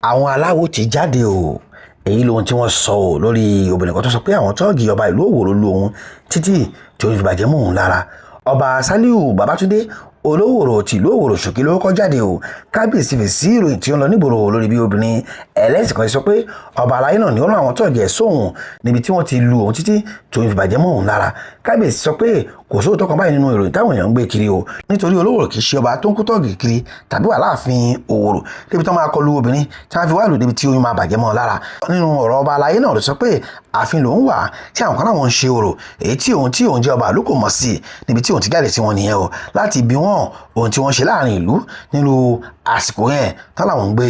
àwọn aláwo ti jáde o èyí lohun tí wọ́n sọ o lórí obìnrin kan tó sọ pé àwọn tọ́ọ̀gì ọba ìlú Òwòrò lu òun títí tí ó fi bàjẹ́ mọ́ òun lára. Ọba Sàlíù Babátúndé Olówòrò tìlú Òwòrò Ṣòkí ló kọ́ jáde o. Kábíyèsí fèsì ìròyìn tí ó ń lọ nígboro lórí bí obìnrin ẹlẹ́sìn kan sọ pé ọba aláyé náà ní ó rán àwọn tọ́ọ̀gì ẹ̀ sóhun níbi tí wọ́n ti lu òun títí tí ó fi bàjẹ́ mọ́ òun lára. Kábíyèsí sọ pé kò sóòótọ́ kan báyìí nínú ìròyìn táwọn èèyàn ń gbé kiri o, nítorí Olówòrò kì í ṣe ọba tó ń kó tọ́ọ̀gì kiri tàbí wà láàfin Òwòrò débi tó máa kọlu obìnrin tí wọ́n fi wá lù débi tí oyún máa bàjẹ́ mọ́ ọ lára. Nínú ọ̀rọ̀ ọba aláyé náà ló sọ pé ààfin lòún wà tí àwọn kan náà wọ́n ń ṣe orò èyí tí òun jẹ́ ọba ìlú kò mọ̀ sí níbi tí òun ti jáde sí wọn nìyẹn o, láti bí wọn ohun tí wọ́n ṣe láàrin ìlú nínú àsìkò yẹn tán làwọn ń gbé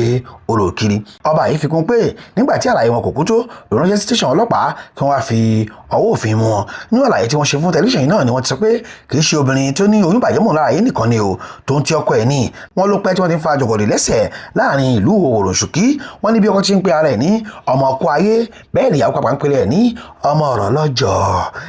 orò kiri. Ọba yìí fi kún pé nígbà tí àlàyé wọn kò kú tó ló ránṣẹ́ sí tẹ̀sán ọlọ́pàá kí wọ́n wá fi ọwọ́ òfin mú wọn. Nínú àlàyé tí wọ́n ṣe fún tẹlifíṣàn náà ni wọ́n ti sọ pé kì í ṣe obìnrin tó ní oyún bàjẹ́ mọ́ lára yìí nìkan ni o, tó ń ti ọkọ ẹ̀ ní. Wọ́n ló pẹ́ tí wọ́n ti ń fa jọ̀gọ̀dì lẹ́sẹ̀ láàrin ìlú Òwòrò Ṣòkí. Wọ́n ní bí ọkọ ti ń pe ara ẹ̀ ní ọmọ ọkọ ayé bẹ́ẹ̀ nìyàwó pàpà ń pe ẹ̀ ní ọmọ ọ̀rọ̀ lọ́jọ́.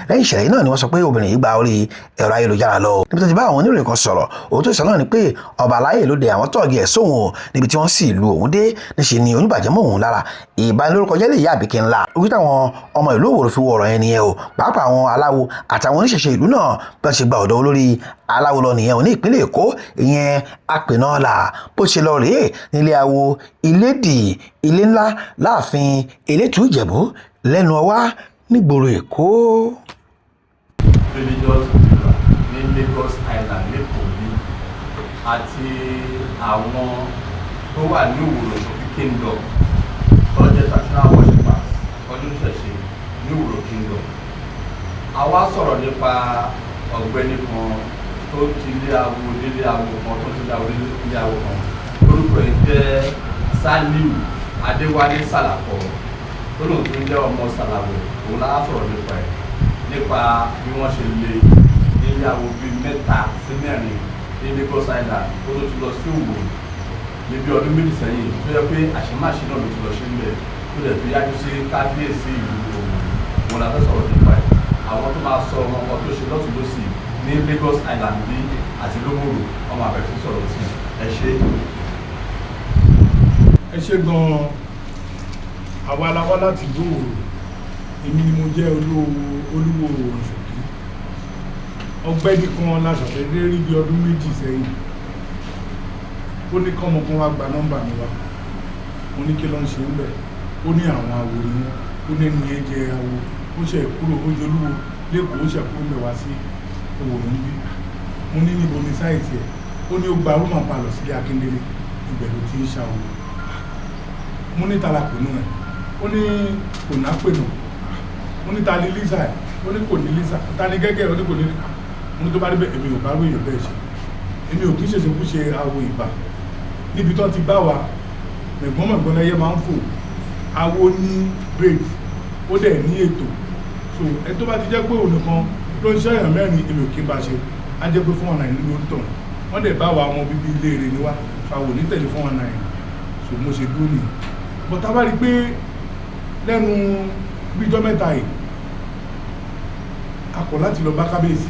Lẹ́yìn ìṣẹ̀lẹ̀ náà ni wọ́n sọ pé obìnrin yìí gba orí ẹ̀rọ ayélujára lọ. Níbi tó ti bá àwọn oníròyìn kan sọ̀rọ̀ òun tó sọ náà ni pé ọba aláyè ló dé àwọn tọ́ọ̀gì ẹ̀ sóhun o, níbi tí wọ́n sì lu òun dé níṣe ni oyún bàjẹ́ mọ́ òun lára. Ìbanilórúkọ jẹ́ lè yá àbíkẹ́ ńlá ojú táwọn ọmọ ìlú Òwòrò fi wọ ọ̀rọ̀ yẹn nìyẹn o, pàápàá àwọn aláwo àtàwọn oníṣẹ̀ṣe ìlú náà bá ṣe gba ọ̀dọ̀ olórí aláwo lọ nìyẹn ò ní ìpínlẹ̀ Èkó ìyẹn Apènọ́là bó ṣe lọ rèé nílé awo Ilédì ilé ńlá láàfin Elétù Ìjẹ̀bú lẹ́nu ọwá nígboro Èkó. Religious leader ní Lagos Island lẹ́kọ̀ọ́ ní àti àwọn tó wà ní Òwòrò Ṣòkí Kingdom tó jẹ́ traditional worshippers ọdún ṣẹ̀ṣẹ̀ ní Òwòrò Kingdom. A wá sọ̀rọ̀ nípa ọ̀gbẹ́ni kan tó ti lé awo nílé awo kan tó ti lé awo nílé awo kan orúkọ ẹ̀ jẹ́ Sàlíù Adéwálé Sàlàkọ́ tó lóun tó ń jẹ́ ọmọ Sàlàwò. Òun la sọ̀rọ̀ nípa ẹ̀ nípa bí wọ́n ṣe lé nílé awo bíi 3 sí 4 ní Lagos Island tó ti lọ sí Òwòrò níbi ọdún méjì sẹ́yìn tó yẹ pé àṣemáṣe náà ló ti lọ sí ilẹ̀ tó dẹ̀ fi yájú sí kábíyèsí ìlú Òwòrò. Òun la fẹ́ sọ̀rọ̀ nípa ẹ̀ àwọn tó máa sọ ọmọ ọkọ tó ṣe lọ́tún lọ́sì ní Lagos Island bí àti Lówòrò ọmọ àbẹ̀tún sọ̀rọ̀ sí ẹ ṣe. Ẹ ṣe gan-an àwa aláwọ̀ láti Lówòrò, èmi ni mo jẹ́ Olúwòrò Ṣòkí. Ọ̀gbẹ́ni kan láṣàfẹ́dé rí bí ọdún méjì sẹ́yìn, ó ní kọ́mọkún wá gba nọ́mbà mi wá, mo ní kí ló ń ṣe ń bẹ̀, ó ní àwọn awo ni wọ́n, ó ní ẹni yẹn jẹ awo, ó ṣe kúrò ó jẹ Olúwo lẹ́kọ̀ọ́, ó ṣe kúrò mẹ́wàá sí Òwòrò ń bí. Mo ní níbo ní sáìtì ẹ̀, ó ní ó gba rúmà palọ̀ sílé Akíndélé ibẹ̀ ló ti ń ṣàwò. Mo ní tala pè náà, ó ní kò ná pè náà, mo ní ta ni Lisa ẹ̀, ó ní kò ní Lisa, ta ni gẹ́gẹ́ ó ní kò ní. Mo ní tó bá rí bẹ́ẹ̀ èmi ò bá ròyìn bẹ́ẹ̀ ṣe, èmi ò kí ṣe kú ṣe awo ìbà níbi tó ti bá wa mẹ̀gbọ́n ẹyẹ máa ń fò. Awo ní grade ó dẹ̀ ní ètò, so ẹ tó bá ti jẹ́ pé òun nìkan ló ń ṣẹ́yàn mẹ́rin èmi ò kí bá ṣe, á jẹ́ pé fún ọ̀nà ìlú ló ń tàn wọ́n dẹ̀ bá wa ọmọ bíbí ilé rẹ̀ níwá fàwọ̀ ní tẹ̀lé fún ọ̀nà ìlú, so mo ṣe dúró nìyí. But a bá rí pé lẹ́nu bíjọ́ mẹ́ta yìí a kọ̀ láti lọ bá kábíyèsí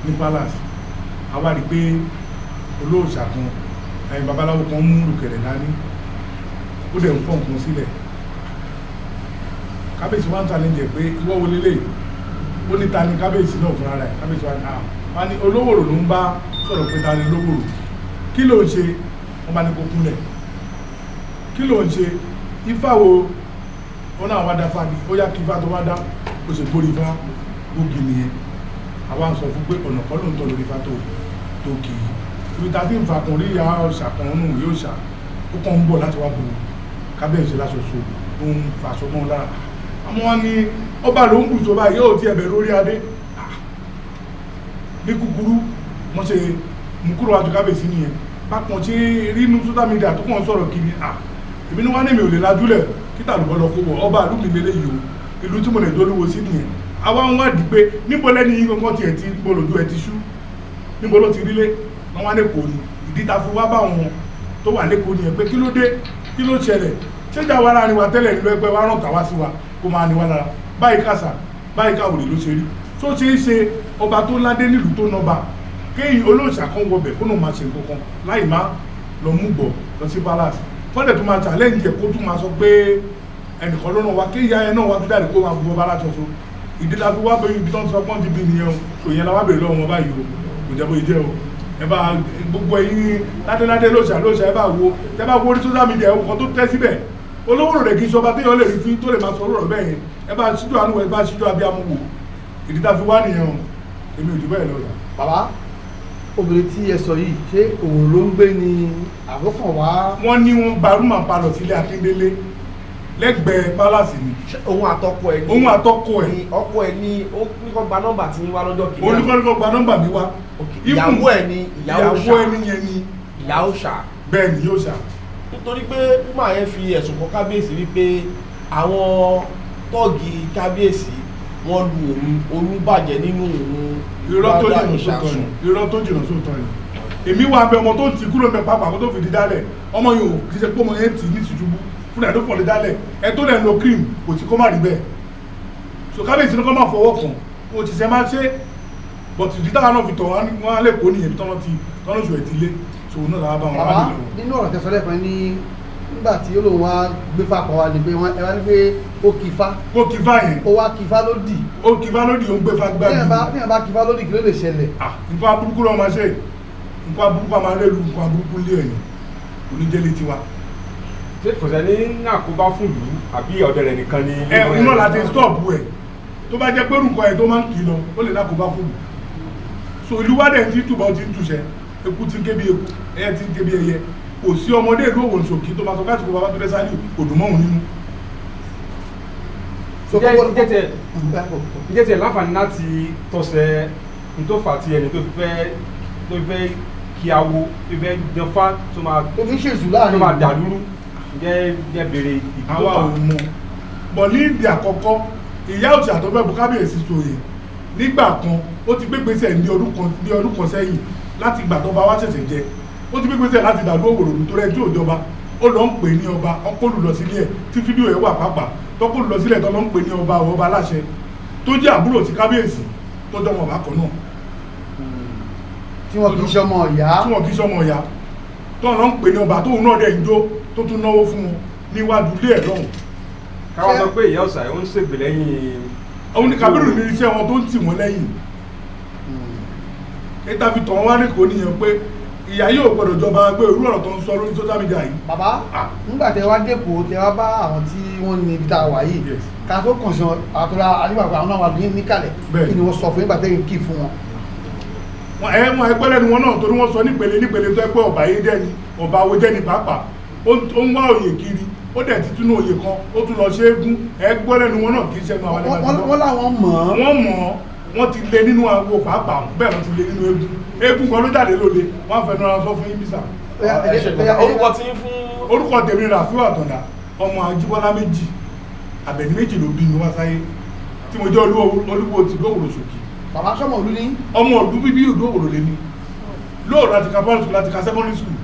ní palace, a wá rí pé olóòṣà kan ẹ̀yìn babaláwo kan mú rùkẹ̀rẹ̀ dání ó dẹ̀ ń pọ̀ nǹkan sílẹ̀. Kábíyèsí wá ń challenge pé ìwọ́ wo lélẹ̀, ó ní ta ni kábíyèsí náà fúnra rẹ̀. Kábíyèsí wá ní Olówòrò ló ń bá sọ̀rọ̀ pé ta ni Olówòrò, kí ló ń ṣe, wọ́n bá ní kó kúnlẹ̀, kí ló ń ṣe, ifá wo, ó náà wá dá fáàdì, ó yá kí ifá tó wá dá ó ṣe gbórí ifá gbógi nìyẹn. Àwa ń sọ fún pé ọ̀nà kan ló ń tọ́ lórí ifá tó kì í ibi ta fi ń fakùn rí ya ọ̀ṣà kan nù yóò ṣà ó kàn ń bọ̀ láti wá bu kábíyèsí láṣọṣọ ó ń faṣọ mọ́ lára. Àmọ́ wọn ní ọba ló ń bù sọ báyìí yóò ti ẹ̀bẹ̀ lórí adé. Ní kúkúrú wọ́n ṣe mú kúrò wájú kábíyèsí nìyẹn. Bákan ṣe rí inú social media tó kàn sọ̀rọ̀ kiri èmi ní wọ́n ní mi ò lè lajúlẹ̀ kíta lùbọ́ lọ kó wọ̀ ọba ìlú mi lélẹ̀ yìí o, ìlú tí mo lè dolówó sí nìyẹn. Àwa ń wádìí pé níbo lẹ́ni yín kankan tiẹ̀ ti gbọ́lódú ẹ ti ṣú, níbo ló ti rílé, wọ́n wá lẹ́kọ̀ọ́ ni. Ìdí ta fi wá bá wọn tó wà lẹ́kọ̀ọ́ nìyẹn pé kí ló dé, kí ló ṣẹlẹ̀, ṣéjà wa láàrin wa tẹ́lẹ̀ nílò ẹgbẹ́ wa rán tàwa sí wa kó máa ní wa lára báyìí kàṣà báyìí káwòrè ló ṣe rí. Tó ṣe é ṣe ọba tó ládé nílùú tó nọba kéyìn olóòṣà kan wọbẹ̀ kó náà máa ṣe nǹkan kan láì má lọ mú gbọ̀ lọ sí palace kọ́lẹ̀ tó máa challenge ẹ̀ kó tún máa sọ pé ẹnìkan ló ràn wá kí ìyá ẹ náà wá tó jáde kó máa bu ọba aláṣọṣo ìdílé àti wá bẹ́ẹ̀ ibi tó ń sọ pọ́n ti bí nìyẹn o kò yẹn la wá bèrè lọ́wọ́ wọn báyìí o kò jẹ́ bó jẹ́ o ẹ bá gbogbo ẹyin ládéládé lóṣà ẹ bá wo orí social media ẹ̀ kan tó tẹ́ síbẹ̀ olówó rẹ̀ kì í ṣọba téèyàn lè rí fín tó lè máa sọ ọ̀rọ̀ bẹ́ẹ̀ yẹn ẹ bá ṣíjú àánú ẹ bá ṣíjú abiyamọ wò ìdílé àti wá nìyẹn o èmi ò jù bẹ́ẹ̀ lọ. bàbá obìnrin tí ẹ sọ yìí ṣé òun ló ń gbé ní àbúkàn wá. wọ́n ní wọ́n gba rúmà palọ̀ sílé Akíndélé lẹ́gbẹ̀ẹ́ pálásì ni. ohun àtọkọ ẹ ní ohun àtọkọ ẹ ọkọ ẹ ní ó ní kó gba nọ́mbà tí wá lọ́jọ́ kìíní. oníkọ́ gba nọ́mbà mi wá. ìyàwó ẹ ní ìyàwó ẹni yẹn ni. ìyàwó ṣá. bẹ́ẹ̀ ni yóò ṣá. nítorí pé púpọ̀ yẹn fi ẹ̀sùn kan kábíyèsí wípé àwọn tọ́ọ̀gì kábíyèsí wọ́n lu òun bàjẹ́ nínú òun. irọ́ tó jìnnà sóòtọ́ ni èmi wà bẹ ọmọ tó ti kúrò mẹ pápá kó tó fìdí dálẹ̀ ọmọ yìí ò kì í ṣe pé ọmọ yẹn ti ní ìṣùjúbú fúnra ẹ̀ tó fọ̀lẹ̀ dálẹ̀ ẹ tó lẹ̀ lo cream kò tí kó má rí bẹ́ẹ̀ so kábíyèsí ni kó má fọwọ́ kàn ó ti ṣe máa ṣe bọ̀tù ìdí táwọn náà fi tọ̀ wọ́n á lè kó nìyẹn tọ́nà oṣù ẹ̀ ti lé so náà làwọn bá wọn wá nílò. nínú ọ̀rọ̀ tẹ̀sán lẹ́fẹ̀ẹ́ ní nígbà tí olóhùn wa gbé fapọ̀ wa ni pé wọ́n ẹ wá ní pé ó kìfá. ó kìfá yẹn. ó wá kìfá lódì. ó kìfá lódì ó ń gbé fagbá mi. bí ẹ bá kìfá lódì kí ló lè ṣẹlẹ̀. nǹkan aburúkú lọ́ọ́ máa ṣe nǹkan aburúkú máa rẹ́lu nǹkan aburúkú lé ẹ̀yìn oníjẹ́lé tiwa. ṣé kò sẹ́ni ní àkóbá fún ìlú àbí ọ̀dọ̀ rẹ̀ nìkan ni. iná láti stọ́ọ̀bù ẹ̀ tó bá jẹ́ pé nǹkan ẹ̀ tó máa ń kì í lọ ó lè lákòóbá fún ìlú. so ìlú wa dẹ̀ ti túbọ̀ ti ń túṣẹ́ eku ti ń ké bí eku ẹyẹ ti ń ké bí ẹyẹ kò sí ọmọdé ìlú Òwòǹṣòkì tó máa sọ káàtì kó bàbá tó dé sáyé òdùmọ̀hún nínú. ìjẹ́ tiẹ̀ láǹfààní láti tọ́sẹ̀ nítòfà tí ẹni tó fẹ́ kí awo tó fẹ́ jẹfá tó máa dàlúrú jẹ́ bèrè ìtòfà. àwa ò mọ bọ̀ ní ìdí àkọ́kọ́ ìyá òsì àtọ́fẹ́ bu kábíyèsí sòye nígbà kan ó ti gbégbèsè ní ọdún kan sẹ́yìn láti ìgbà tó bá wá ṣẹ̀ṣẹ̀ jẹ ó ti gbégbèsè láti dàlú Òwòrò tó rẹ tí ò jọba ó lọ ń pè ní ọba ọkọlù lọ sílé ẹ̀ tí fídíò ẹ̀ wà pàápàá tọkọlù lọ sílẹ̀ tó lọ ń pè ní ọba aláṣẹ tó jẹ́ àbúrò ti kábíyèsí tó jọmọ ọba kan náà. tí wọn kì í ṣọmọ ọ̀yá. tó lọ ń pè ní ọba tóun náà dẹ̀ ń jó tó tún náwó fún wọn níwájú ilé ẹ̀ lọ́hùn. káwọn sọ pé ìyá ọ̀sà ẹ̀ ń ṣègbè lẹ́yìn. àwọn ní Kábírù ní iṣẹ́ wọn tó ń tì wọ́n lẹ́yìn. ètò àfitàn wọn wá ní kò níyàn pé ìyá yóò gbọdọ̀ jọba gbé irú ọ̀rọ̀ tó ń sọ lórí social media yìí. bàbá nígbà tẹ wá dépò tẹ wá bá àwọn tí wọ́n ní ibi tá a wà yìí ká tó kàn sí àtúrà àdìbàgbà àwọn náà wà níkàlẹ̀ kí ni wọ́n sọ fún nígbà tẹ́yìn kí fún wọn. wọn ẹgbẹ́ lẹ́nu wọn náà torí wọ́n sọ nípele tó ẹgbẹ́ ọba yé jẹ́ ni ọba awo jẹ́ ni pàápàá ó ń wá òye kiri ó dẹ̀ ti túnú òye kan ó tún lọ ṣe égún ẹgbẹ́ lẹ́nu wọn náà kì í ṣẹ́nu àwọn ẹgbẹ́ wọn láwọn mọ̀ wọ́n ti lé nínú àwo pàápàá bẹ́ẹ̀ wọ́n ti lé nínú eégún kan ló jáde lóde wọ́n fẹ́ náà sọ fún Ìbísà. orúkọ tí ń fún. orúkọ tèmi Ràfíù Àtàndá ọmọ Ajíbọ́lá méjì Àbẹ̀ní méjì ló bí mi wá sáyé tí mo jẹ́ olúwo ti Òwòròṣòkì. bàbá sọmọ òlu ní. ọmọ òlu bíbí ìlú Òwòrò lè ní lóòrò láti ka primary school láti ka secondary school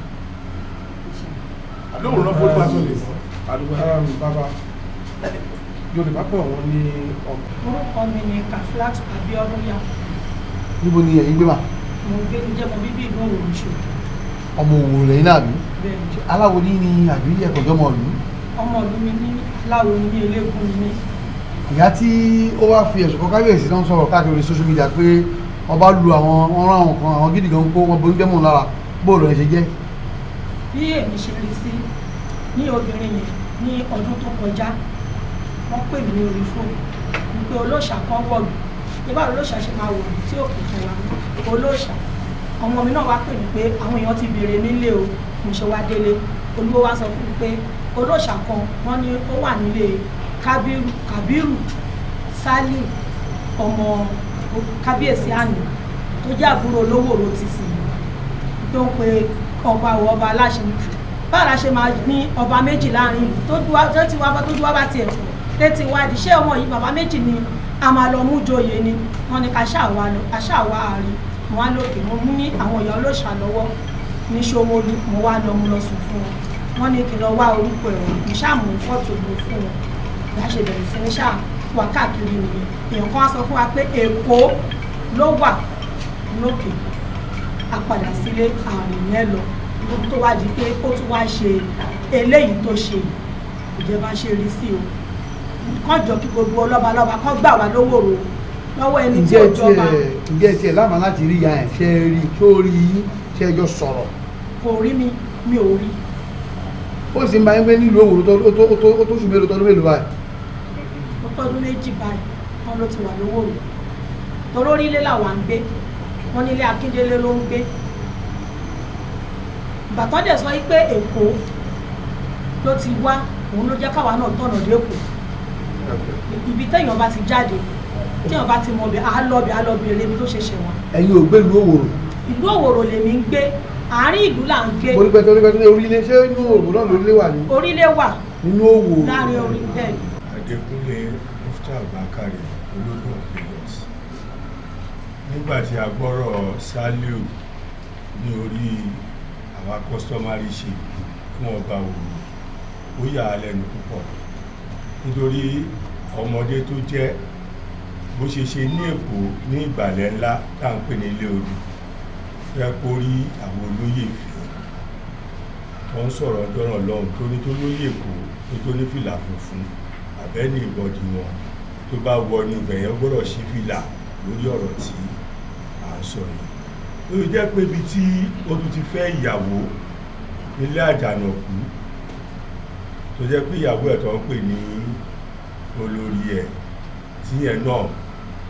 lóòrò náà fún ìfàsọ lè sọ. bàbá Yorùbá pọ̀ wọ́n ní ọmọ. orúkọ mi ni Kaflat Abiodun Yam. níbo ni ẹ̀yin gbé wà. mo gbé ní jẹ́mọ bíbí ìlú Òwòròṣòkì. ọmọ Òwòrò lẹ́yìn náà bí. bẹ́ẹ̀ni. aláwo ní ni àbí ẹ̀kọ́jọ́ ọmọ ìlú. ọmọ ìlú mi ní aláwo ní eléégún mi ní. ìyá tí ó wá fi ẹ̀sùn kan kábíyèsí náà sọ̀rọ̀ káàkiri social media pé ọba lu àwọn ọ̀ràn àwọn kan àwọn gidi gan kó wọn borí jẹ́mọ̀ lára bóòlù ẹ̀ ṣe jẹ́. bí èmi ṣe rí sí ní obìnrin yẹn ní ọdún tó kọjá wọ́n pè mí ní orí fóònù wípé olóòṣà kan wọ̀lú nígbà olóòṣà ṣe máa wọ̀lú tí òkè fún wa olóòṣà ọmọ mi náà wá pè mí pé àwọn èèyàn ti béèrè nílé o mo ṣe wá délé olúwo wá sọ fún mi pé olóòṣà kan wọ́n ní ó wà nílé Kábírù Sálíù ọmọ kábíyèsí àná tó jẹ́ àbúrò Olówòrò ti sìn tó ń pe ọba aláṣẹ bára ṣe máa ní ọba méjì láàrin ìlú tó ti wá bá tiẹ̀ fún tẹ́tí wádìí ṣé ọmọ yìí bàbá méjì ni a máa lọ mú joyè ni wọ́n ní ká ṣàwá àárín mo wá lókè mo mú ní àwọn èèyàn olóòṣà lọ́wọ́ ní Ṣómólú mo wá lọ mú lọ sùn fún wọn wọ́n ní kí n lọ wá orúkọ ẹ̀rọ mo ṣàmù fọ́tò mi fún wọn ìyá ṣe bẹ̀rẹ̀ sí ní ṣáà wà káàkiri nìyẹn èèyàn kan wá sọ fún wa pé Èkó ló wà lókè a padà sílé àárín yẹn lọ tó wá di pé ó tún wá ṣe eléyìí tó ṣe ìjọba ṣe rí sí o kán jọ kí gbogbo ọlọ́balọ́ba kán gbà wá lówóró lọ́wọ́ ẹni tí ò jọba. ǹjẹ́ tiẹ̀ lámàá láti rí ìyá ẹ̀ ṣe rí tó rí yín ṣe ẹjọ́ sọ̀rọ̀. kò rí mi ò rí. ó sì ń bá yín pé nílùú Òwòrò tó tó sùn mélòó tọdún mélòó báyìí. ó tọdún méjì báyìí wọn ló ti wà lówóró torí orílẹ̀ làwa ń gbé wọn nílé Akíndélé ló ń gbé bàtọ́ dẹ̀ sọ pé Èkó ló ti wá òun ló jẹ́ káwa náà tọ̀nà lẹ́kọ̀ọ́ ibi téèyàn bá ti jáde téèyàn bá ti mọ ọbẹ̀ alọ́bẹ̀ eré mi tó ṣe ṣẹ̀wọ̀n. ẹ̀yin ò gbé ìlú Òwòrò. ìlú Òwòrò lèmi ń gbé àárín ìlú là ń gbé. orípẹ́tẹ́ orílẹ̀ ṣé inú Òwòrò náà lórílẹ̀ wà ní. orílẹ̀ wà nínú Òwòrò. láàrin orí bẹ́ẹ̀. Adékúnlé Muftar Bakare olódò Lagos nígbà tí a gbọ́rọ̀ Saliu ní orí àwa customary ship fún ọba Òwòrò ó yà á lẹ́nu púpọ̀ nítorí ọmọdé tó jẹ́ bó ṣe ṣe ní Èkó ní ìgbàlẹ̀ ńlá tá à ń pè ní ilé odò fẹ́ kó rí àwọn olóyè fìlà tó ń sọ̀rọ̀ dọ́ràn lọ́hùn tó ní tó lóyè Èkó tó ní fìlà funfun àbẹ́ni ìbọ̀dì wọn tó bá wọ ní ìgbẹ̀yẹn gbọ́dọ̀ ṣí fìlà lórí ọ̀rọ̀ tí à ń sọ yìí ó jẹ́ pé ibi tí ó tún ti fẹ́ ìyàwó nílé Àjànàkú tó jẹ́ pé ìyàwó ẹ̀ tó ń pè ní olórí ẹ̀ tí ẹ̀ náà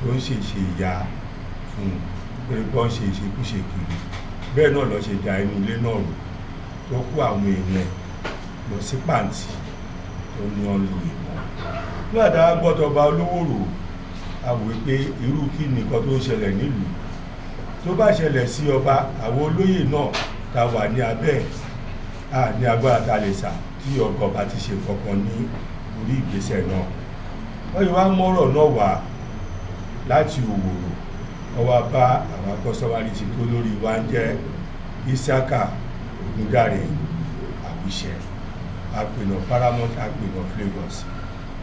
tó ń ṣe ìyá fún pé bọ́n ṣe ìṣekúṣe kiri bẹ́ẹ̀ náà lọ ṣe da inú ilé náà rò tó kó àwọn èèyàn lọ sí pàǹtí tó ní ọ́n lu ìmọ̀ nígbà tá a gbọ́dọ̀ bá Olówórò a wò pé irú kí nìkan tó ń ṣẹlẹ̀ nílùú tó bá ṣẹlẹ̀ sí ọba àwọn olóyè náà ta wà ní abẹ́ ní agbára ta lè sà tí ọba ọba ti ṣe kankan ní orí ìgbésẹ̀ náà wọ́n yìí wá mọ́rọ̀ náà wá láti Òwòrò wọ́n wá bá àwọn akọ́sọ́wárí ti tó lórí wa ń jẹ́ Isiaka Ògúndáre Àwíṣẹ àpènà Paramount àpènà Lagos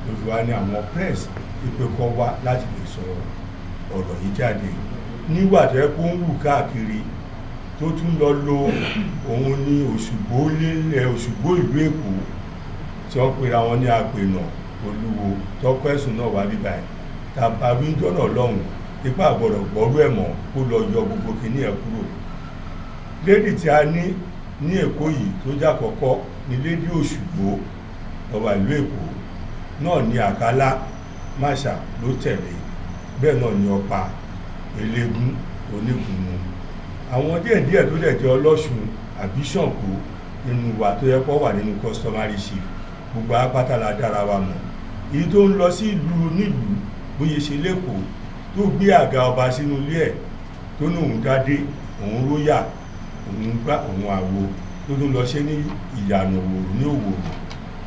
ló fi wá ní àwọn press pípé kọ́ wá láti lè sọ ọ̀rọ̀ yìí jáde nígbà tó yẹ kó ń wù káàkiri tó tún lọ lo òun ní Òṣùgbó lélẹ̀ Òṣùgbó ìlú Èkó tí wọ́n pera wọn ní àpènà Olúwo tọ́kọ́ ẹ̀sùn náà wá bíbá ẹ̀ tàbá wíńdọ́ náà lọ́hùn ipá àgbọ̀dọ̀ gbọ́rú ẹ̀ mọ́ kó lọ yọ gbogbo kìíní ẹ̀ kúrò lédì tí a ní Èkó yìí tó jà kọ́kọ́ ní lédì Òṣùgbó ọba ìlú Èkó náà ní Àkálá Máṣà ló tẹ̀lé bẹ́ẹ̀ náà ní Ọ̀pá Elégún Onígunnu àwọn díẹ̀díẹ̀ tó dẹ̀ jẹ́ Ọlọ́ṣun àbí Ṣàngó nínú wa tó yẹ kó wà nínú customary ship gbogbo apáta la dára wa mọ̀ èyí tó ń lọ sí ìlú nílùú bóyá ṣe lẹ́kọ̀ọ́ tó gbé àga ọba sínú ilé ẹ̀ tó ní òun dádé òun róyà òun gbá òun àwo tó tún lọ ṣe ní ìyànà Òwòrò ní Òwòrò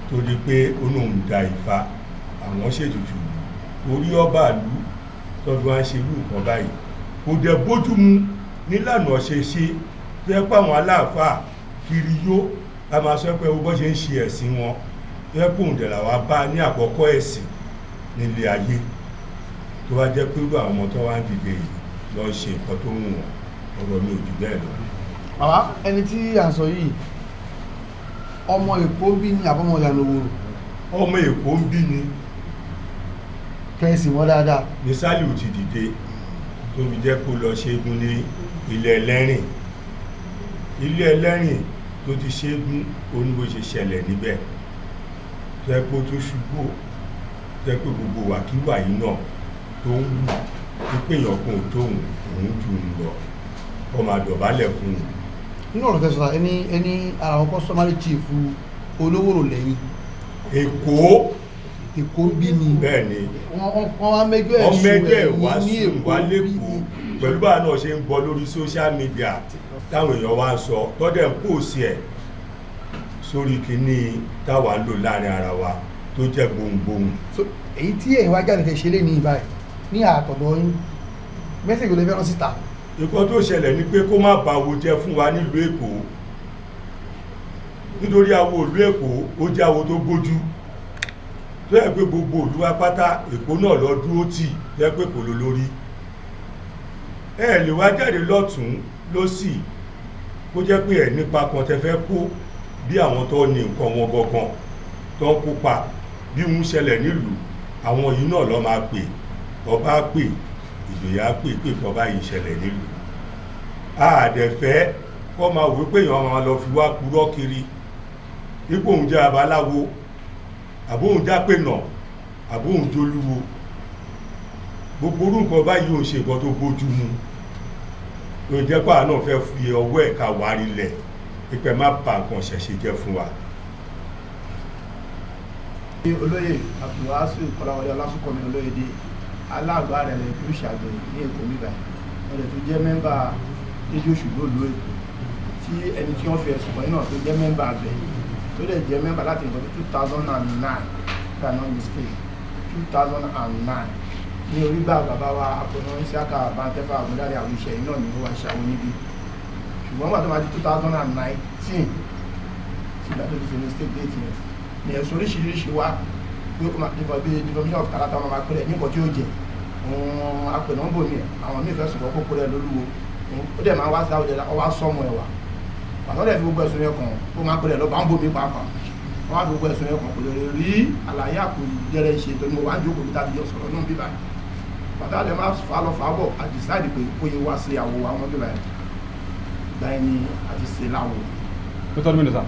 tó di pé ó ní òun da Ifá àwọn ṣètùtù orí ọba ìlú tọ́jú wá ń ṣe irú nǹkan báyìí kò dẹ̀ bójúmu nílànà ṣeṣe tó yẹ pé àwọn aláàfáà kiri yó a máa sọ pé bó ṣe ń ṣe ẹ̀sìn wọn tó yẹ pé òun dẹ̀ làwa bá ní àkọ́kọ́ ẹ̀sìn nílé ayé tó wá jẹ́ pé irú àwọn ọmọ tó wá ń dìde yìí lọ ṣe nǹkan tó wù wọ́n ọ̀rọ̀ mi ò jù bẹ́ẹ̀ lọ. bàbá ẹni tí à ń sọ yìí ọmọ Èkó bí ní àbọ̀mọ̀ Ìyànà Òwòrò. ọmọ Èkó ń bí ni. kẹ́sì wọ́n dáadáa. ní Sálíù ti dìde tó fi jẹ́ kó lọ ṣẹ́gun ní ilé Ẹlẹ́rìn tó ti ṣẹ́gun oníbó ṣe ṣẹlẹ̀ níbẹ̀ tó yẹ kó tó ṣubú tó yẹ pé gbogbo wàkíwà yìí náà tó ń wù pípé èèyàn kan ò tóun òun jù ń lọ kó máa dọ̀bálẹ̀ fún un. nínú ọ̀rọ̀ tẹ̀sán ẹni ara àwọn customary chief Olówórò lẹ́yìn. Èkó bí ni. bẹ́ẹ̀ ni wọ́n wá mẹ́jọ́ ẹ̀sùn ní Èkó lẹ́kọ̀ọ́ pẹ̀lú báwa náà ṣe ń bọ́ lórí social media táwọn èèyàn wá ń sọ tọ́dẹ̀ ń pòsì ẹ̀ sórí kìíní táwa ń lò láàrin ara wa tó jẹ́ gbohùngbohùn. èyí tí ẹ̀yin wá jáde fẹ́ ṣe lé ní ìbáyìí ní àtọ̀dọ̀ yín mẹ́sẹ̀gì lè fẹ́ràn síta. nǹkan tó ṣẹlẹ̀ ni pé kó má ba àwo jẹ́ fún wa nílùú Èkó nítorí àwo ìlú Èkó ó jẹ́ àwo tó gbójú tó yẹ pé gbogbo ìlú wa pátá Èkó náà lọ dúró tì tó yẹ pé kò ló lórí ẹ lè wá jáde lọ́tún lósì kó jẹ́ pé ẹ̀ nípa kan tẹ fẹ́ kó bí àwọn tó ní nǹkan wọn gangan tó ń kópa bí ń ṣẹlẹ̀ nílùú àwọn yìí náà lọ́ máa pè ọba pè ìjòyè á pè pé kọ́ báyìí ṣẹlẹ̀ nílùú àdẹ̀fẹ́ kọ́ máa wí pé èèyàn máa lọ fi wá purọ́ kiri ipò òun jẹ́ babaláwo àbóhùn jápè náà àbóhùn jólúwo gbogbo orú nǹkan báyìí ò ń ṣe nǹkan tó bójú mu ló jẹ́ pàà náà fẹ́ fi ọwọ́ ẹ̀ka wárí lẹ̀ pípẹ́ má bà nǹkan ṣẹ̀ṣẹ̀ jẹ́ fún wa. olóyè abdulwasu kọláwọlé ọlásùnkànmí olóyèdè aláàgbà rẹ̀ lè fi ṣàgbẹ̀ ní èkó nígbà ẹ̀rẹ̀ tó jẹ́ mẹ́mbà dédé òṣùgbò ìlú èkó tí ẹni tí wọ́n fi ẹ̀sùn kan náà tó jẹ́ mẹ́mbà abẹ tó lè jẹ́ mẹ́mbà láti nǹkan 2009 if I'm not mistaken 2009 ní orígbà bàbá wa àpọ̀nà ìṣàkà bàǹtẹ́fà àgúndárí àwọn iṣẹ́ iná ní ó wà ṣàwọn níbi ṣùgbọ́n wà tó máa di 2019 tí ìgbà tó ti fi mistake date yẹn ní ẹ̀sùn oríṣiríṣi wá pé ó máa deformation of character máa pẹ́rẹ́ ní nǹkan tí ó jẹ àpẹ̀nà ń bò ní àwọn míì fẹ́ sọ̀rọ̀ kókó rẹ̀ lólúwo ó dẹ̀ máa wá sí àwùjọ ọwá sọ́mù ẹ̀wà pàtó dẹ̀ fi gbogbo ẹ̀sùn yẹn kàn ó máa pẹ́rẹ́ lọ bá ń bò mí pàápàá wọ́n á fi gbogbo ẹ̀sùn yẹn kàn kò lè rí àlàyé àpòjẹrẹ ìṣe tó ní mo wá ń jókòó níta àbíjọ sọ̀rọ̀ náà bíbá pàtó àlẹ́ máa fà lọ fà bọ̀ àdìsáìdì pé ó yẹ wá sí àwò àwọn bíbá yẹn gba ẹni àti ṣe láwò. tó tọ́jú mélòó sá.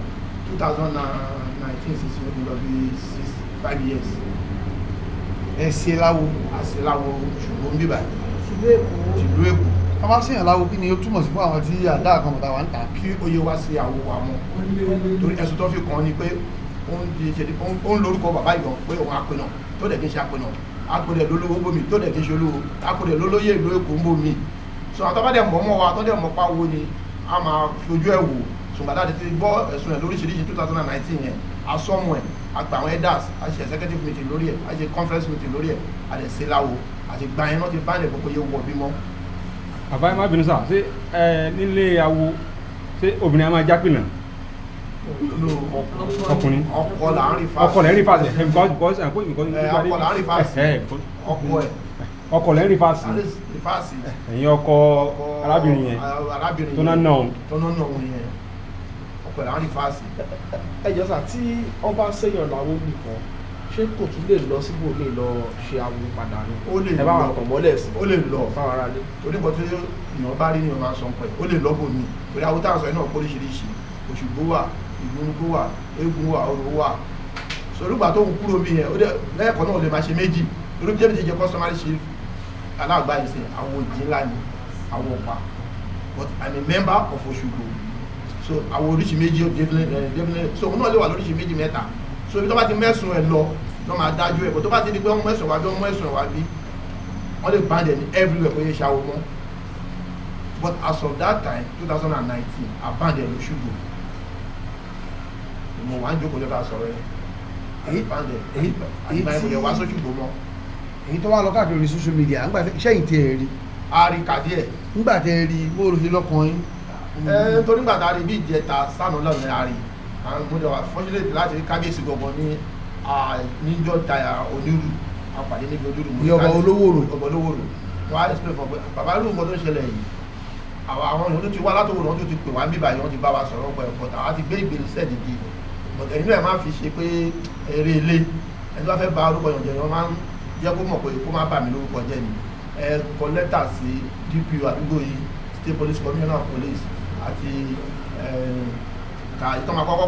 2019 sísè ó ti lọ bí 5 years. ẹ ṣe láwo. àṣẹ láwo ṣùgbọ́n bíbá tìlú èkó. tìlú èkó. wọ́n máa ṣèyàn láwo kí ni ó túmọ̀ sí fún àwọn tí àdá kan mọ̀ta wà ń ta. kí ó yẹ wá sí àwò wa mọ́ torí ẹ̀sùn tó fi kàn ní pé ó ń lórúkọ bàbá ìgbọ̀n pé òun àpẹnà tó dẹ̀ kí n ṣe àpẹnà àpẹnà lólówó bómi tó dẹ̀ kí n ṣe olówó àpẹnà lólóyè ìlú èkó ń bómi so àwọn tó bá dẹ̀ mọ̀ mọ́ wa tó dẹ̀ mọ̀ pa wo ni a máa fojú ẹ̀ wò ṣùgbọ́n láti ti gbọ́ ẹ̀sùn ẹ̀ lóríṣiríṣi 2019 yẹn asọ́mù ẹ̀ àgbà àwọn elders a ṣe executive meeting lórí ẹ̀ a ṣe conference meeting lórí ẹ̀ a lè ṣe láwo àti gbà yẹn náà ti bá ẹ̀ gbogbo yẹ wọ bímọ. bàbá ẹ má bínú sá ṣé nílé awo ṣé obìnrin a máa jápìnà. ọkùnrin ọkọ là ń rí fásitì. ọkọ lẹ́ ń rí fásitì ọkọ là ń rí fásitì. ọkọ ẹ̀. ọkọ lẹ́ ń rí fásitì. ẹ̀yin ọkọ arábìnrin yẹn tó náà nà òun. tó náà nà òun yẹn ọkọ là ń rí fásitì. ẹjọ́ sà tí wọ́n bá ṣèyàn láwo nìkan ṣé kò tún lè lọ síbò lè lọ ṣe awo padà ni. ó lè lọ ẹ bá wọn tàn mọ́lẹ̀ sí. ó lè lọ fáwọn ará lé. onígbọ̀ tí èèyàn bá rí ni wọ́n máa sọ pé ó lè lọ́bù mi torí àwọn táwọn sọ yẹn náà póríṣiríṣi òṣùgbó wà ìgbónúgbó wà eégún wà orò wà sorúgbà tó ń kúrò bí yẹn ó dẹ̀ lẹ́ẹ̀kan náà lè máa ṣe méjì torí bí jẹ́ customary ṣe aláàgbá yìí sìn àwọn òjì ńlá ni àwọn ọ̀pá but I'm a member of Òṣùgbó so àwọn oríṣi méjì definitely so òun náà lè wà lóríṣi méjì mẹ́ta so ibi tó bá ti mẹ́sùn ẹ̀ lọ lọ́ máa dájú ẹ̀ bó tó bá ti di pé wọ́n mẹ́sùn wá bí wọ́n mẹ́sùn ẹ̀ wá bí wọ́n lè band ẹ̀ ní everywhere pé yẹ ṣàwó mọ́ but as of that time 2019 I band ẹ̀ l'Òṣùgbó mo wá ń jókòó jọta sọ̀rọ̀ ẹ̀ àgbà ìbòlẹ̀ wá sóṣùgbó mọ́. èyí tó wá lọ káàkiri orí social media ṣẹ́yìn tí ẹ rí. a rí kàdí ẹ̀. nígbà tẹ rí bó ló ṣe lọ́kàn yín. torí nígbà tá a rí bí ìjẹta sánú lọ́nà a rí mo jọ fortunate láti rí kábíyèsí gbọ̀ngàn ní níjọ́ taya onírù apàdé níbi onírù. ìyọ̀bọ̀ olówóró. ọ̀bọ̀ olówóró wọ́n á explain fún ọ pé bàbá irú nǹkan tó ń ṣẹlẹ̀ yìí àwọn èèyàn tó ti wá látòwòrán wọn tó ti pè wá níbà yìí wọ́n ti bá wa sọ̀rọ̀ ọ̀pọ̀ ẹ̀kọ́ tàwa ti gbé ìgbésẹ̀ dìde bọ̀tẹ̀ inú ẹ̀ máa fi ṣe pé eré ilé ẹni tó bá fẹ́ ba orúkọ yàn jẹ́ wọ́n máa ń jẹ́ kó mọ̀ pé kó má bà mí lórúkọ jẹ́ ni ẹ kọ lẹ́tà sí DPO àdúgbò yìí State Police Commissioner of Police àti ìtàn àkọ́kọ́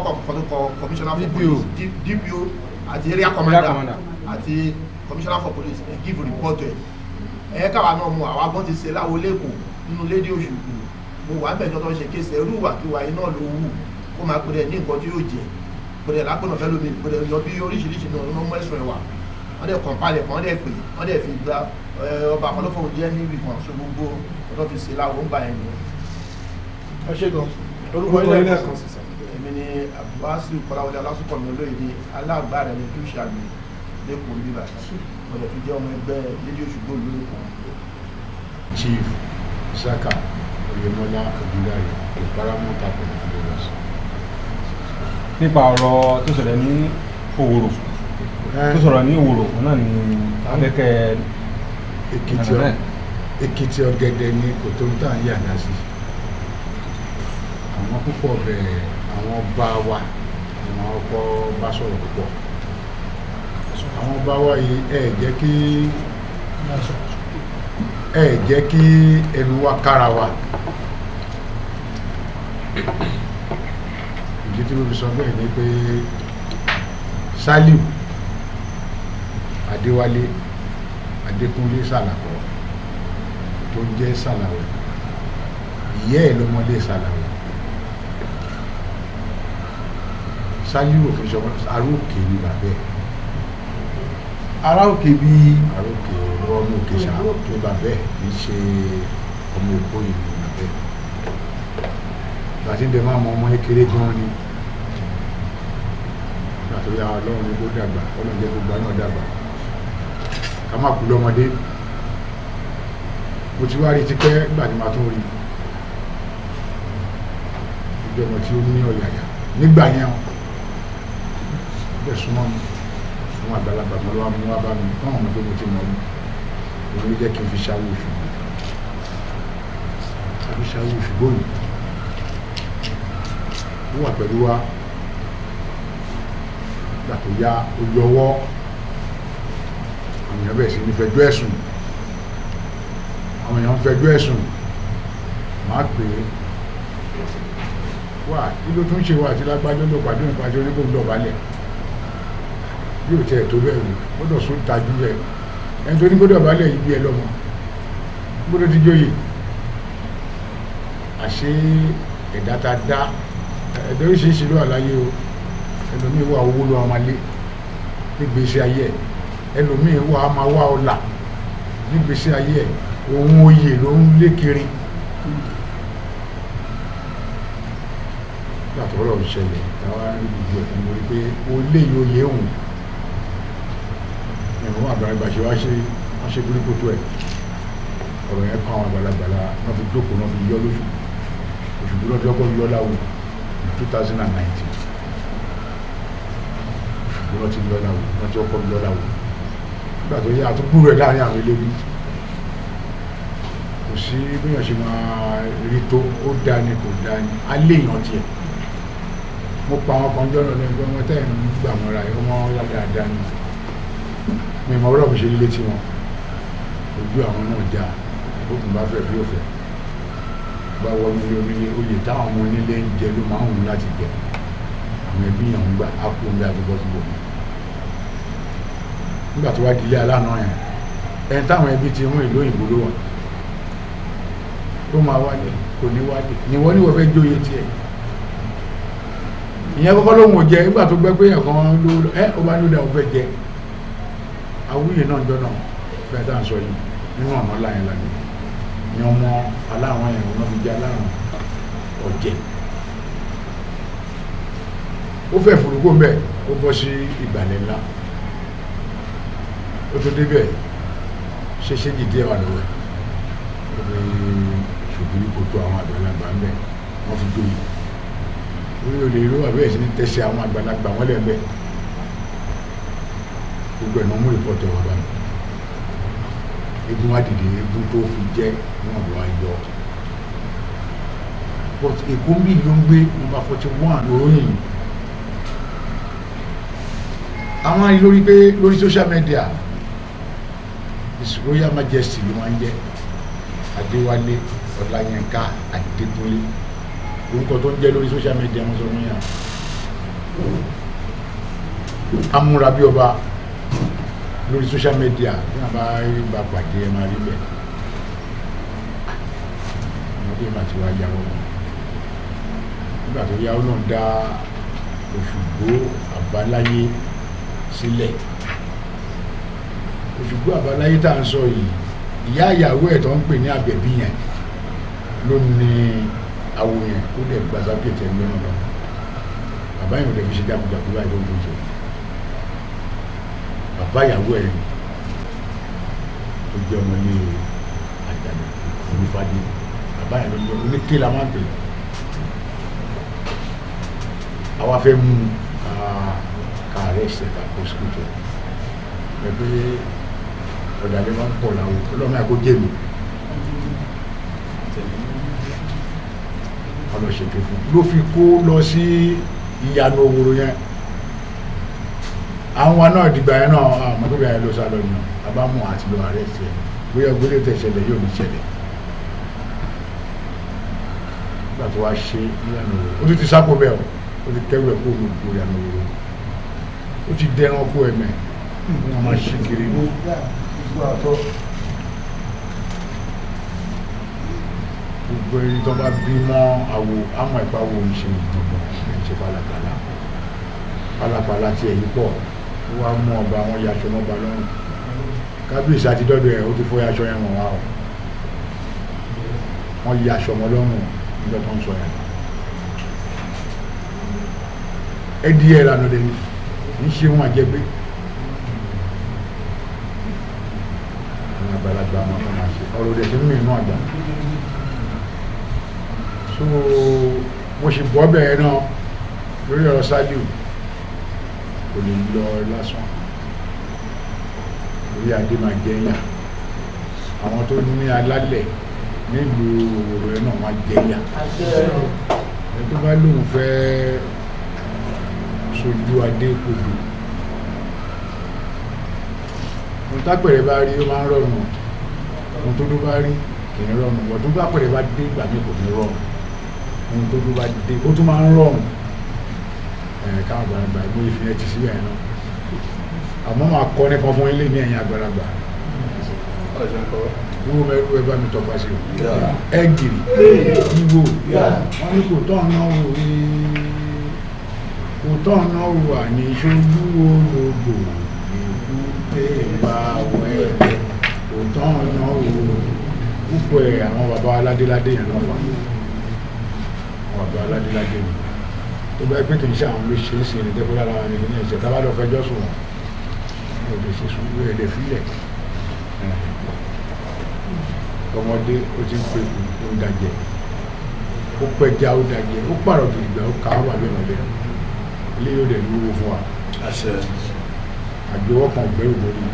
kọ Commissioner for Police DPO àti Area Commander àti Commissioner for Police ẹ give report ẹ káwa náà mú àwa gbọ́n ti ṣe láwo lẹ́kọ̀ọ́ nínú lédè Òṣùgbó mo wà mẹ́jọ tó ń ṣe kéṣe irú ìwàkiwà iná ló wù kó máa pèrè ní nǹkan tí yóò jẹ pèrè lápẹ̀nà fẹ́ lómi pèrè lọ bí oríṣiríṣi náà ló mú ẹ̀sùn ẹ̀wà wọ́n dẹ̀ kọ̀ǹpalẹ̀ kan wọ́n dẹ̀ pè wọ́n dẹ̀ fi gba ọba àkọlọ́fọ̀ jẹ́ níbi kan so gbogbo ọ̀dọ́ fi ṣe láwo ń ba ẹ̀ ní. ẹ ṣe gan orúkọ ilé ẹ̀kọ́ sísè. èmi ni Abdulwasu Kọ́láwọlé Ọlásùnkànmí olóyèdè aláàgbà rẹ̀ ní dúṣà mi lẹ́kọ̀ọ́ bíbà ọ̀dẹ̀ tó jẹ́ ọmọ ẹgbẹ́ lédè Òṣùgbó lórúkọ. Chief Saka Oyèmọ́lá Ògúndáre the paramount apple of Lagos. nípa ọ̀rọ̀ tó ṣẹlẹ̀ ní Òwòrò tó sọ̀rọ̀ ní Òwòrò náà ni abẹ́kẹ́ Èkìtì ọ̀gẹ̀dẹ̀ ni kò tó ń tàn yà náà sí àwọn púpọ̀ bẹ̀rẹ̀ àwọn bá wa máa kọ́ bá sọ̀rọ̀ púpọ̀ àwọn bá wá yìí ẹ jẹ́ kí ẹnu wa kára wa ìdí tí mo fi sọ bẹ́ẹ̀ ni pé Sàlíù Adéwálé Adékúnlé Sàlàkọ́ tó ń jẹ́ Sàlàwẹ̀ ìyá ẹ̀ lọ́mọdé Sàlàwẹ̀ Sàlíù òfin sọ aróòkè ní bàbá ẹ̀ Aráòkè bí aróòkè ọmọ òkè ṣá tó bàbá ẹ̀ kì í ṣe ọmọ òkú yìí ní bàbá ẹ̀ gbàtí ń bẹ máa mọ ọmọ kékeré gan ni gbàtó ya Ọlọ́run ní kó dàgbà Ọlọ́run jẹ́ gbogbo náà dàgbà ká má kú lọ́mọdé mo ti wá rí tipẹ́ gbà tí ma tún rí ìjọba tí ó ní ọ̀yàyà nígbà yẹn bẹ́ẹ̀ súnmọ́ mi àwọn àgbàlagbà mi wá mú wá bá mi káwọn ọmọdé mo ti mọ̀ mi òun ló jẹ́ kí n fi ṣáwó oṣù àbí ṣáwó oṣù bóyìí ó wà pẹ̀lú wa gbà tó yá ó yọwọ́ àwọn èèyàn bẹ̀rẹ̀ sí ní fẹjọ́ ẹ̀sùn àwọn èèyàn fẹjọ́ ẹ̀sùn máa pè é wà kí ló tún ṣe wà tí lágbájọ́ ló pàdé ìpàdé oníkóhùn dọ̀bálẹ̀ yóò tẹ̀ tó bẹ́ẹ̀ wò gbọ́dọ̀ sún tajú rẹ̀ ẹni tó ní kó dọ̀bálẹ̀ yìí bí ẹ lọ́mọ gbọ́dọ̀ ti jóyè àṣé ẹ̀dá ta dá ẹ̀dá oríṣiríṣi ló wà láyé o ẹlòmíì wà owó ló wà máa lé nígbèsè ayé ẹ̀ ẹlòmíì wà á máa wá ọlà nígbèsè ayé ẹ̀ ohun oyè ló ń lé kiri látọ̀ ọ̀rọ̀ ìṣẹ̀lẹ̀ táwa ní gbogbo ẹ̀ mo rí pé o lé oyè òun ẹ̀wọ̀n àgbàlagbà ṣe wọ́n ṣe burúkutu ẹ̀ ọ̀rọ̀ yẹn kan àwọn àgbàlagbà náà fi jókòó náà fi yọ lóṣù òṣùgbọ́n náà fi ọkọ̀ yọ láwù 2019 òṣùgbọ́n náà ti yọ láwù náà ti ọkọ̀ yọ láwù nígbà tó yẹ àtúgbúrò ẹ̀ láàrin àwọn eléwu kò sí bíyàn ṣe máa rí tó ó dá ní kò dá ní alẹ́ èèyàn tiẹ̀ mo pa àwọn kan jọ́nà ní ẹgbẹ́ ọmọ tẹ́ẹ̀ ń gbà mọ́ra ẹ̀ ọmọ dáadáa ni mi mọ̀ ọ́rọ̀ mi ṣe lílé tí wọn ojú àwọn náà já òkùn bá fẹ́ bí ó fẹ́ bá wọnú ilé onílé oyè táwọn ọmọ onílé ń jẹ ló máa ń wù láti jẹ àwọn ẹbí yàn ń gbà á kú omi àtúbọ̀ síbò nígbà tó wá di ilé aláàánú yẹn ẹni táwọn ẹbí ti mú ìlú òyìnbó ló wà ó máa wálé kò ní wálé níwọ́n níwọ̀ fẹ́ jóye tiẹ̀ ìyẹn kọ́kọ́ lóhun ò jẹ nígbà tó gbẹ́ pé ẹ̀kan ló ó bá ní ó dà ó fẹ́ jẹ awúyè náà jọ náà fẹ́ tá à ń sọ yìí nínú ọ̀nà láyìn lánàá ni ọmọ aláwọn yẹn wọn fi jẹ aláwọn ọ̀jẹ̀ ó fẹ́ furukó mbẹ́ ó bọ́ sí ìgbàlẹ̀ ńlá ó tó débẹ̀ ṣeṣe jìdí ẹ̀wà lọ́wọ́ ó fi ṣògbìrì kótó àwọn àgbàlagbà ńbẹ wọ́n fi dóyè orí olè ìlú àbẹ́ẹ̀ sí ní tẹ́sí àwọn àgbàlagbà wọ́n lẹ̀ ńbẹ gbogbo ẹ̀ náà mú rìpọ́tù ẹ̀wà bá mi egun wa dìde egun tó fi jẹ́ wọn lọ ayọ̀ but èkó ń bí ló ń gbé nọ́mbà 41 lóyìn àwọn ayé lórí pé lórí social media His Royal Majesty ló máa ń jẹ́ Adéwálé Ọláyínká Adékúnlé orúkọ tó ń jẹ́ lórí social media wọn sọ fún yà amúra bí ọba lórí social media bí wọn bá bá pàdé ẹ máa rí bẹ́ẹ̀ ọmọdé máa ti wá yàwó nígbà tó yàwó náà dá Òṣùgbó Àbáláyé sílẹ̀ Òṣùgbó Àbáláyé tá à ń sọ yìí ìyá ìyàwó ẹ̀ tó ń pè ní Àbẹ̀bí yẹn ló ní àwò yẹn ó dẹ̀ gba sábẹ́ẹ̀tì ẹgbẹ́ náà lọ bàbá yẹn ò dẹ̀ fi ṣe jákujàku báyìí ló ń fi ṣe bàbá ìyàwó ẹ̀ tó jẹ́ ọmọ ní Àjànà Olúfádé bàbá yẹn ló ń jẹ́ oníké la máa ń pè àwa fẹ́ mú kààrẹ́ ìṣẹ̀dá kọ́síkútù ẹgbẹ́ ọ̀dàlẹ́ máa ń pọ̀ láwọ̀ ọlọ́mọ àgọ́ jẹ́mi ọlọ́ṣèké fún ló fi kó lọ sí ìyànà òwúrò yẹn àwọn wa náà dìgbà yẹn náà àmọ́ tó bí ayé ló sá lọ ni àbámu àti lọ ààrẹ ṣe bóyá gbélé tẹ̀ ṣẹlẹ̀ yóò ní ṣẹlẹ̀ nígbà tó wá ṣe níyànjú rẹ̀ ó ti sáko bẹ́ẹ̀ ó ti kẹ́rù ẹ̀ kó olùkó ìyànjú rẹ̀ ó ti dẹran kó ẹ̀mẹ̀ wọ́n máa ṣe kiri ní gbogbo ẹni tó bá bímọ àwò àmọ́ ìpawò ìṣe ìdìbò ìṣe pálapàla tí èyí pọ̀ ó wá mú ọba àwọn yaṣọ mọ́ba lọ́rùn kábíyèsí àti dọ́dọ̀ ẹ̀ ó ti fọ́ yaṣọ yẹn wọ̀n wá o wọ́n yí aṣọ ọmọ lọ́rùn nígbà tó ń sọ yẹn ẹdí ẹ̀ lànà lẹ́nu ń ṣe wọn àjẹgbé àwọn àgbàlagbà wọn kan máa ṣe ọ̀rọ̀ òde tí ń mìíràn náà àgbà so mo ṣe bọ́ bẹ́ẹ̀ náà lórí ọ̀rọ̀ Sàlíù kò lè lọ lásán orí adé máa jẹ́yà àwọn tó ní alálẹ̀ nílùú Òwòrò ẹ̀ náà máa jẹ́yà ẹni tó bá lóun fẹ́ sojú adé kodò ohun tápẹ̀rẹ̀ bá rí ó máa ń rọrùn ohun tó dó bá rí kì í rọrùn ohun tó bá pẹ̀rẹ̀ bá dé ìgbà mi kò ní rọrùn ohun tó dó bá dé ó tún máa ń rọrùn káwọn àgbàlagbà ìgbó ìfìyẹ́ ti síbẹ̀ náà àmọ́ máa kọ́ nípa fún ilé ní ẹ̀yìn àgbàlagbà wúwo mẹ́rú ẹ bá mi tọpa sí ẹ gìrì wíwò wọ́n ní kò tọ́ ọ̀nà wò rí kò tọ́ ọ̀nà wò àní ìṣojú ológbò èkúté bá wẹ̀ kò tọ́ ọ̀nà wò púpọ̀ ẹ̀ àwọn bàbá aládéládé yẹn náà wà àwọn bàbá aládéládé yẹn tó bá pé kì í ṣe àwọn ló ṣe é ṣe ní dẹ́kọ́ lára wa ní ní ẹ̀ṣẹ̀ tá bá lọ fẹjọ́ sùn wọn ní òde ṣe sùn lórí ẹ̀dẹ̀ fílẹ̀ ọmọdé ó ti ń pè kú ó ń dajẹ ó pẹja ó dajẹ ó pààrọ̀ gidigba ó kà á wà bẹ́ẹ̀ lọ́dẹ ilé yóò dẹ̀ lówó fún wa àgbéwọ́ kan gbẹ́rù lórí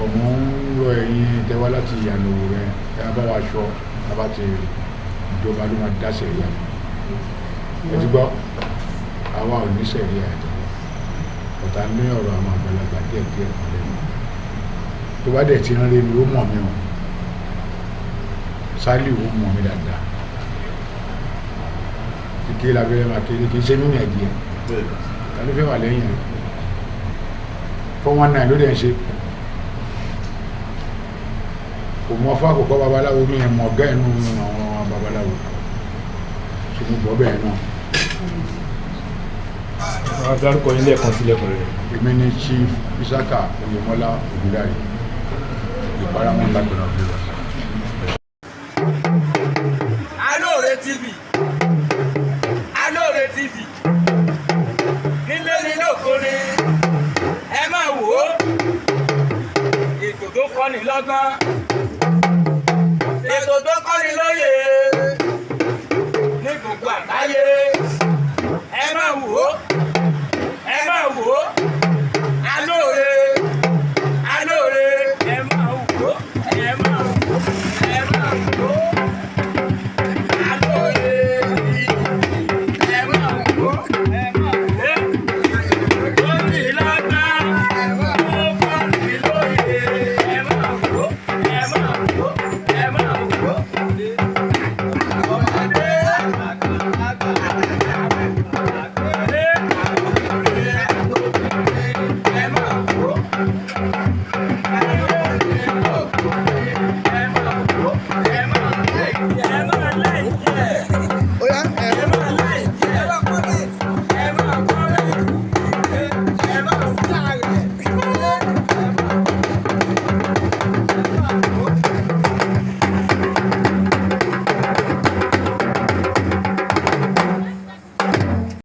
ọmọ ń rọ ẹ̀yìn tẹ́wá láti ìyànà òwò rẹ ẹ bá wa aṣọ bá ti ìjọba ló máa dáṣẹ̀ ìyá ẹ ti gbọ́ àwa ò ní sẹ̀rí àìtọ́ ọ̀tá ní ọ̀rọ̀ àwọn àgbàlagbà díẹ̀ díẹ̀ kan lẹ́nu tó bá dẹ̀ ti rán lé mi ó mọ̀ mí o Sàlíù ó mọ̀ mí dáadáa kíkẹ́ lábẹ́rẹ́ máa kéré kì í ṣe nínú ẹ̀dí ẹ̀ ta ló fẹ́ wà lẹ́yìn rẹ̀ 419 ló dẹ̀ ń ṣe kò mọ fún àkọ́kọ́ babaláwo mi ẹ̀ mọ̀ ọ̀gá ẹ̀ nù àwọn babaláwo ṣùgbọ́n bọ́ bẹ́ẹ̀ náà. àwọn dárúkọ ilé ẹ̀kan sílẹ̀ pẹ̀lú èmi ni Chief Isaka Oyèmọ́lá Ògúndáre ìparamọ́ lágbẹ̀rẹ̀ ọ̀gbẹ̀rẹ̀. Alore TV Alore TV nílé nílé òkúri ẹ máa wò ó ètò tó kọ́ni lọ́gbọ́n ètò tó kọ́ni lóye ní gbogbo àgbáyé ẹ máa wò ó.